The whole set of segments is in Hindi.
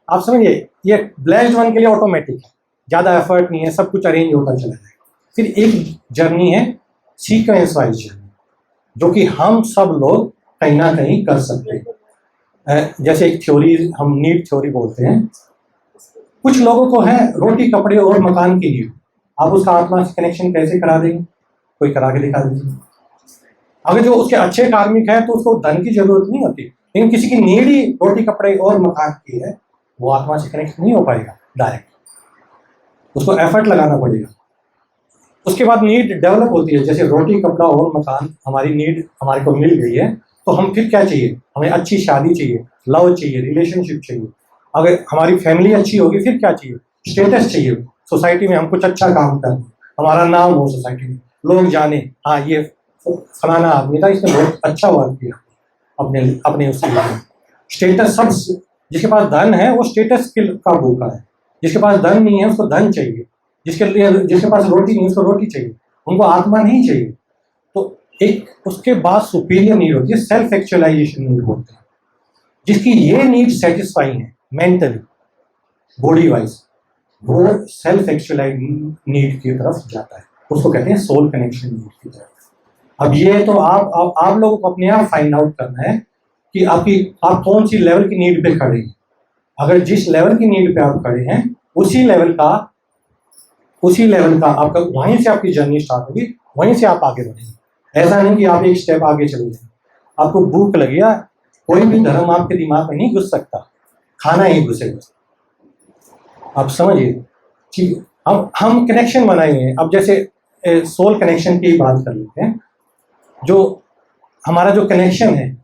आप समझिए, ये ब्लेस्ड वन के लिए ऑटोमेटिक है, ज़्यादा एफर्ट नहीं है, सब कुछ अरेंज होता चला जाएगा। फिर एक जर्नी है सीक्वेंस वाइज जर्नी, जो कि हम सब लोग कहीं ना कहीं कर सकते हैं। जैसे एक थ्योरी, हम नीड थ्योरी बोलते हैं। कुछ लोगों को है रोटी कपड़े और मकान की नीड, आप उसका आत्मा से कनेक्शन कैसे करा देंगे? कोई करा के दिखा दीजिए। अगर जो उसके अच्छे कार्मिक है तो उसको धन की जरूरत नहीं होती, लेकिन किसी की नीड ही रोटी कपड़े और मकान की है, वो आत्मा से कनेक्ट नहीं हो पाएगा डायरेक्ट, उसको एफर्ट लगाना पड़ेगा। उसके बाद नीड डेवलप होती है, जैसे रोटी कपड़ा और मकान हमारी नीड हमारे को मिल गई है, तो हम फिर क्या चाहिए? हमें अच्छी शादी चाहिए, लव चाहिए, रिलेशनशिप चाहिए। अगर हमारी फैमिली अच्छी होगी फिर क्या चाहिए? स्टेटस चाहिए, सोसाइटी में हम कुछ अच्छा काम करें, हमारा नाम हो सोसाइटी में, लोग जाने हाँ ये फलाना आदमी था, इसने बहुत अच्छा वर्क किया अपने अपने उसके लिए। स्टेटस, सब जिसके पास धन है वो स्टेटस का भूखा है, जिसके पास धन नहीं है उसको धन चाहिए, जिसके पास रोटी नहीं उसको रोटी चाहिए, उनको आत्मा नहीं चाहिए। तो एक उसके बाद सुपीरियर नीड होती है, सेल्फ एक्चुअलाइजेशन नीड बोलते हैं, जिसकी ये नीड सेटिस्फाई है मेंटली बॉडी वाइज, वो सेल्फ एक्चुअलाइज नीड की तरफ जाता है, उसको कहते हैं सोल कनेक्शन नीड की तरफ। अब ये तो आप लोगों को अपने आप फाइंड आउट करना है कि आप कौन सी लेवल की नीड पे खड़े हैं। अगर जिस लेवल की नीड पे आप खड़े हैं उसी लेवल का आपका, वहीं से आपकी जर्नी स्टार्ट होगी, वहीं से आप आगे बढ़ेंगे। ऐसा नहीं कि आप एक स्टेप आगे चले जाए। आपको भूख लगी है, कोई भी धर्म आपके दिमाग में नहीं घुस सकता, खाना ही घुसेगा। आप समझिए, ठीक। हम कनेक्शन बनाएंगे। अब जैसे सोल कनेक्शन की बात कर लेते हैं, जो हमारा जो कनेक्शन है,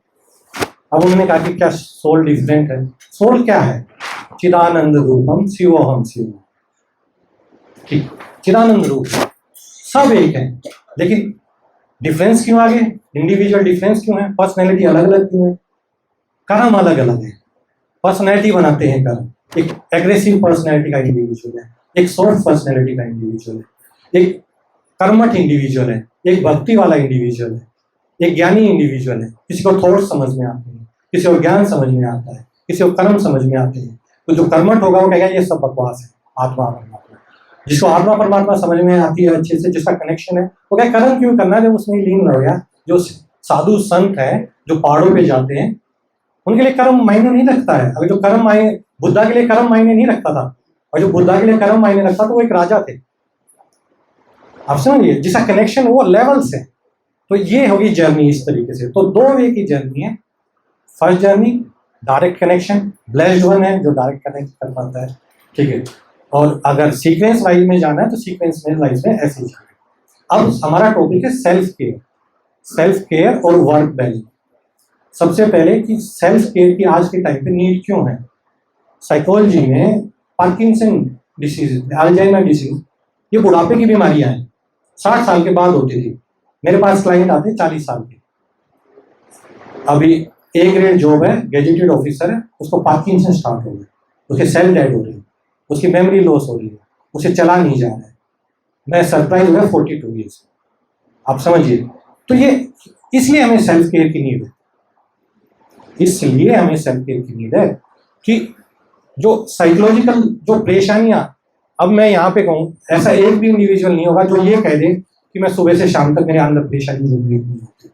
अब उन्होंने कहा कि क्या सोल डिफरेंट है? सोल क्या है? चिदानंद रूपम शिवोहम शिव, ठीक, चिदानंद रूप, सब एक है, लेकिन डिफरेंस क्यों आगे? इंडिविजुअल डिफरेंस क्यों है? पर्सनैलिटी अलग अलग क्यों है? कर्म अलग अलग है, पर्सनैलिटी बनाते हैं कर्म। एक एग्रेसिव पर्सनैलिटी का इंडिविजुअल है, एक सॉफ्ट पर्सनैलिटी का इंडिविजुअल है, एक कर्मठ इंडिविजुअल है, एक भक्ति वाला इंडिविजुअल है, एक ज्ञानी इंडिविजुअल है। किसी को थॉट समझ में आते हैं, किसी को ज्ञान समझ में आता है, किसी को कर्म समझ में आते हैं। तो जो कर्मठ होगा वो कहेगा ये सब बकवास है, आत्मा परमात्मा। जिसको आत्मा परमात्मा समझ में आती है अच्छे से, जिसका कनेक्शन है, वो क्या कर्म क्यों करना है जब उसमें लीन हो गया। जो साधु संत है जो पहाड़ों पे जाते हैं, उनके लिए कर्म मायने नहीं रखता है। अगर जो कर्म मायने, बुद्धा के लिए कर्म मायने नहीं रखता था, और जो बुद्धा के लिए कर्म मायने रखता था वो एक राजा थे। आप समझिए, जिसका कनेक्शन वो लेवल से। तो ये होगी जर्नी इस तरीके से। तो 2 वे की जर्नी है। First journey direct connection, blessed one है जो डायरेक्ट कनेक्ट कर पाता है, ठीक है। और अगर सीक्वेंस वाइज में जाना है तो सीक्वेंस वाइज में ऐसे ही जाना है। अब हमारा टॉपिक है सेल्फ केयर। सेल्फ केयर और वर्क बैलेंस। सबसे पहले कि सेल्फ केयर की आज के टाइम पे नीड क्यों है? साइकोलॉजी में पार्किंसन डिसीज, अल्जाइमर डिसीज, ये बुढ़ापे की बीमारियां हैं, 60 साल के बाद होती थी। मेरे पास क्लाइंट आते 40 साल के, अभी ए ग्रेड जॉब है, गैजेटेड ऑफिसर है, उसको पार्किंसन स्टार्ट हो गया, उसके सेल डेड हो रही है, उसकी मेमोरी लॉस हो रही है, उसे चला नहीं जा रहा है। मैं सरप्राइज हुआ 42 ईयर्स। आप समझिए, तो ये इसलिए हमें सेल्फ केयर की नीड है। इसलिए हमें सेल्फ केयर की नीड है कि जो साइकोलॉजिकल जो परेशानियां, अब मैं यहाँ पे कहूँ, ऐसा एक भी इंडिविजुअल नहीं होगा जो ये कह दे कि मैं सुबह से शाम तक मेरे अंदर परेशानी नहीं होती।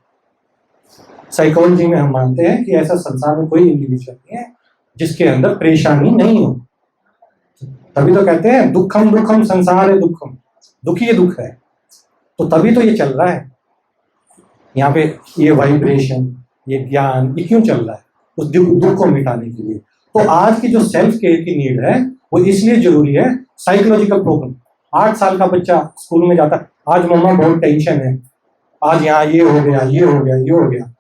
साइकोलॉजी में हम मानते हैं कि ऐसा संसार में कोई इंडिविजुअल नहीं है जिसके अंदर परेशानी नहीं हो। तभी तो कहते हैं दुखम दुखम संसार है दुखम, दुखी ये दुख है। तो तभी तो ये चल रहा है यहाँ पे, ये वाइब्रेशन, ये ज्ञान, ये क्यों चल रहा है? उस दुख को मिटाने के लिए। तो आज की जो सेल्फ केयर की नीड है वो इसलिए जरूरी है। साइकोलॉजिकल प्रॉब्लम, 8 साल का बच्चा स्कूल में जाता, आज मम्मा बहुत टेंशन है, आज यहाँ ये हो गया, ये हो गया, ये हो गया।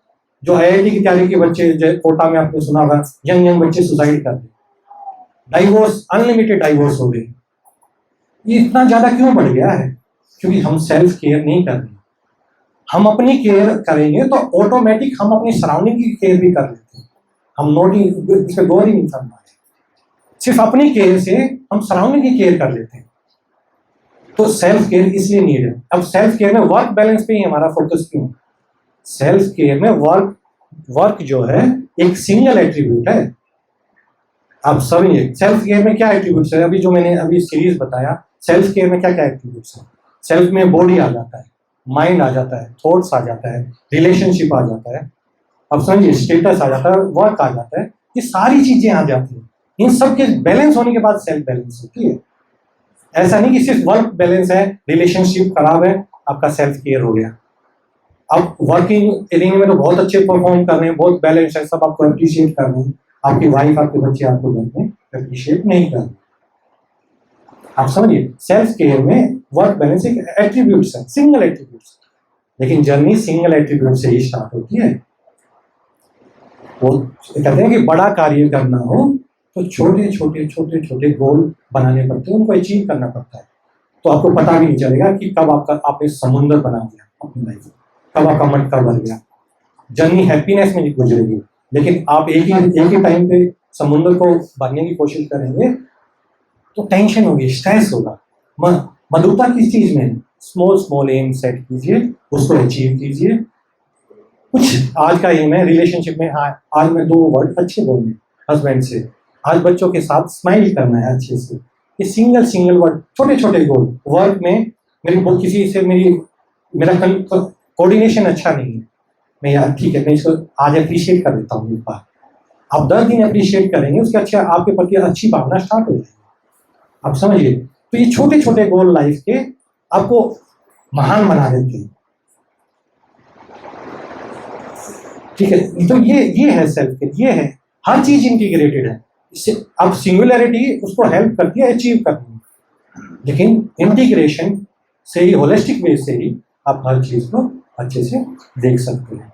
जो IIT की तैयारी के बच्चे, कोटा में आपने सुना होगा, यंग बच्चे सुसाइड कर रहे, डाइवोर्स, अनलिमिटेड डाइवोर्स हो गए। ये इतना ज्यादा क्यों बढ़ गया है? क्योंकि हम सेल्फ केयर नहीं कर रहे। हम अपनी केयर करेंगे तो ऑटोमेटिक हम अपनी सराउंडिंग की केयर भी कर लेते हैं। हम इस पर गौर ही नहीं करना है। सिर्फ अपनी केयर से हम सराउंडिंग की केयर कर लेते हैं। तो सेल्फ केयर इसलिए नीड है। अब सेल्फ केयर में वर्क बैलेंस पे ही हमारा फोकस क्यों? सेल्फ केयर में वर्क जो है एक सिंगल एट्रीब्यूट है। आप समझिए सेल्फ केयर में क्या एट्रीब्यूट्स है, अभी जो मैंने अभी सीरीज बताया, सेल्फ केयर में क्या क्या एट्रीब्यूट्स है। सेल्फ में बॉडी आ जाता है, माइंड आ जाता है, थॉट्स आ जाता है, रिलेशनशिप आ जाता है, अब समझिए स्टेटस आ जाता है, वर्क आ जाता है, ये सारी चीजें आ जाती हैं। इन सब के बैलेंस होने के बाद सेल्फ बैलेंस होती है। ऐसा नहीं कि सिर्फ वर्क बैलेंस है, रिलेशनशिप खराब है, आपका सेल्फ केयर हो गया। आप वर्किंग एरिया में तो बहुत अच्छे परफॉर्म कर रहे हैं, बहुत बैलेंस है, सब आपको अप्रिशिएट कर रहे हैं, आपकी वाइफ आपके बच्चे आपको घर में अप्रिशिएट नहीं कर रहे। आप समझिए सेल्फ केयर में वर्क बैलेंस एक एट्रीब्यूट्स है, सिंगल एट्रीब्यूट्स, लेकिन जर्नी सिंगल एट्रीब्यूट से ही स्टार्ट होती है। वो कहते हैं कि बड़ा कार्य करना हो तो छोटे छोटे छोटे छोटे गोल बनाने पड़ते हैं, उनको अचीव करना पड़ता है। तो आपको पता भी नहीं चलेगा कि कब आपने समुद्र बना दिया अपनी लाइफ में, कब आपका मटका भर गया। जर्नी हैप्पीनेस में गुजरेगी, लेकिन आप एक ही टाइम पे समुद्र को भरने की कोशिश करेंगे तो टेंशन होगी, स्ट्रेस होगा। मधुरता किस चीज में, स्मॉल स्मॉल एम सेट कीजिए, उसको अचीव कीजिए। कुछ आज का एम है रिलेशनशिप में, हाँ आज मैं 2 वर्ड अच्छे बोलने हस्बैंड से, आज बच्चों के साथ स्माइल करना है अच्छे से, ये सिंगल वर्ड, छोटे छोटे गोल। वर्क में किसी से मेरा कोऑर्डिनेशन अच्छा नहीं है, मैं यार ठीक है मैं इसको आज अप्रिशिएट कर देता हूँ एक बार। आप 10 दिन अप्रिशिएट करेंगे, उसके अच्छा आपके प्रति अच्छी भावना स्टार्ट हो जाएगी। आप समझिए, तो ये छोटे छोटे गोल लाइफ के आपको महान बना देते हैं। ठीक है, तो ये है सेल्फ केयर, ये है, हर चीज इंटीग्रेटेड है। इससे अब सिंगुलैरिटी उसको हेल्प करती है अचीव करने में, लेकिन इंटीग्रेशन से ही, होलिस्टिक वे से ही आप हर चीज को अच्छे से देख सकते हैं।